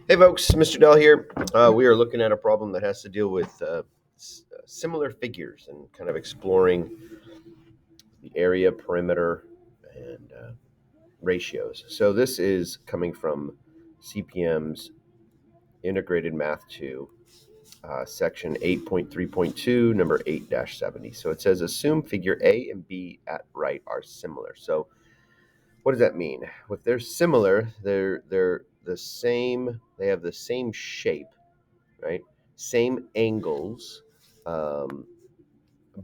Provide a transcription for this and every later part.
Hey folks, Mr. Dell here. We are looking at a problem that has to deal with similar figures and kind of exploring the area, perimeter, and ratios. So this is coming from CPM's Integrated Math 2, section 8.3.2, number 8-70. So it says assume figure A and B at right are similar. So what does that mean? If they're similar, they're the same, they have the same shape, right? Same angles, um,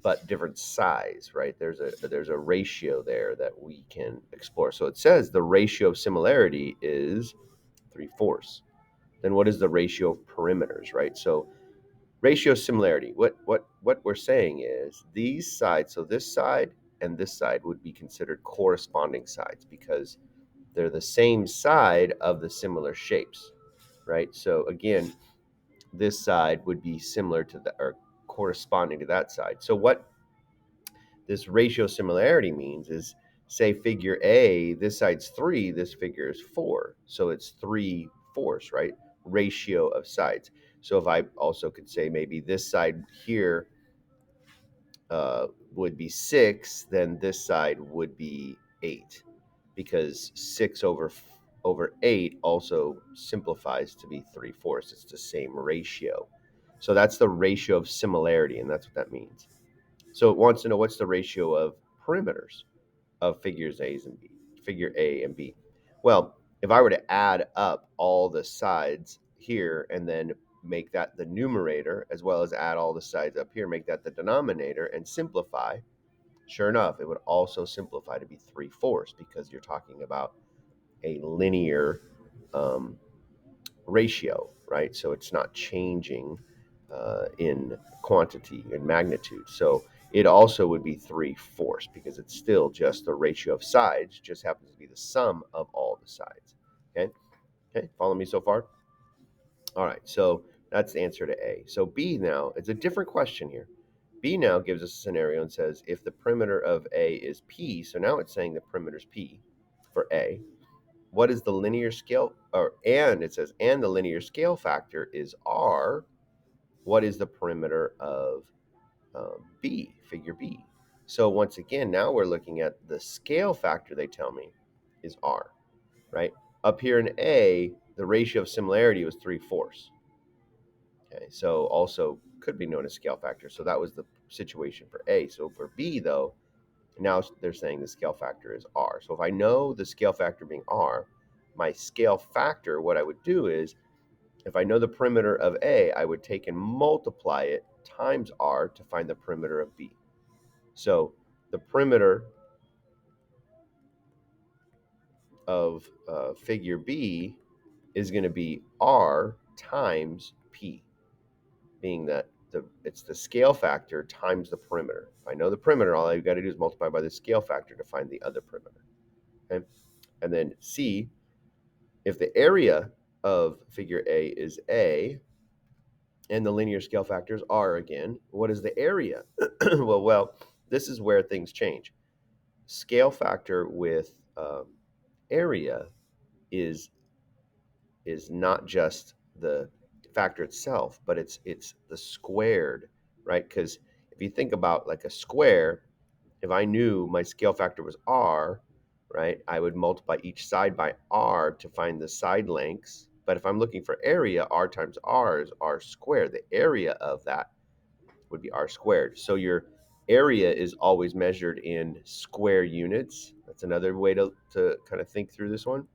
but different size, right? There's a ratio there that we can explore. So it says the ratio of similarity is 3/4. Then what is the ratio of perimeters, right? So ratio of similarity. What we're saying is these sides. So this side and this side would be considered corresponding sides because they're the same side of the similar shapes, right? So again, this side would be similar to the or corresponding to that side. So what this ratio similarity means is, say figure A, this side's 3, this figure is 4. So it's 3/4, right? Ratio of sides. So if I also could say maybe this side here would be 6, then this side would be 8, because 6 over 8 also simplifies to be 3/4. It's the same ratio. So that's the ratio of similarity, and that's what that means. So it wants to know what's the ratio of perimeters of figures figure A and B. Well, if I were to add up all the sides here and then make that the numerator, as well as add all the sides up here, make that the denominator, and simplify, sure enough, it would also simplify to be 3/4 because you're talking about a linear um, ratio, right? So it's not changing in quantity and magnitude. So it also would be 3/4 because it's still just the ratio of sides, just happens to be the sum of all the sides. Okay. Okay. Follow me so far? All right. So that's the answer to A. So B now, it's a different question here. B now gives us a scenario and says if the perimeter of A is P, so now it's saying the perimeter is P for A. What is the linear scale, and it says, and the linear scale factor is R. What is the perimeter of B, figure B? So once again, now we're looking at the scale factor they tell me is R, right? Up here in A, the ratio of similarity was 3/4. Okay, so also could be known as scale factor. So that was the situation for A. So for B, though, now they're saying the scale factor is R. So if I know the scale factor being R, my scale factor, what I would do is, if I know the perimeter of A, I would take and multiply it times R to find the perimeter of B. So the perimeter of figure B is going to be R times P, being that it's the scale factor times the perimeter. If I know the perimeter, all I've got to do is multiply by the scale factor to find the other perimeter. Okay? And then C, if the area of figure A is A, and the linear scale factors are again, what is the area? well, this is where things change. Scale factor with area is not just the factor itself, but it's the squared, right? Because if you think about like a square, if I knew my scale factor was R, right, I would multiply each side by R to find the side lengths. But if I'm looking for area, R times R is R squared. The area of that would be R squared. So your area is always measured in square units. That's another way to kind of think through this one.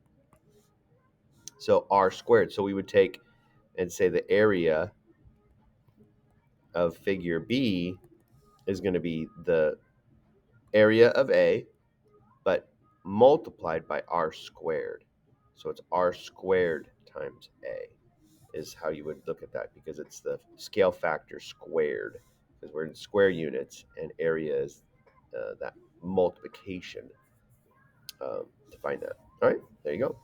So R squared. So we would take and say the area of figure B is going to be the area of A, but multiplied by R squared. So it's R squared times A is how you would look at that, because it's the scale factor squared, because we're in square units and area is that multiplication to find that. All right, there you go.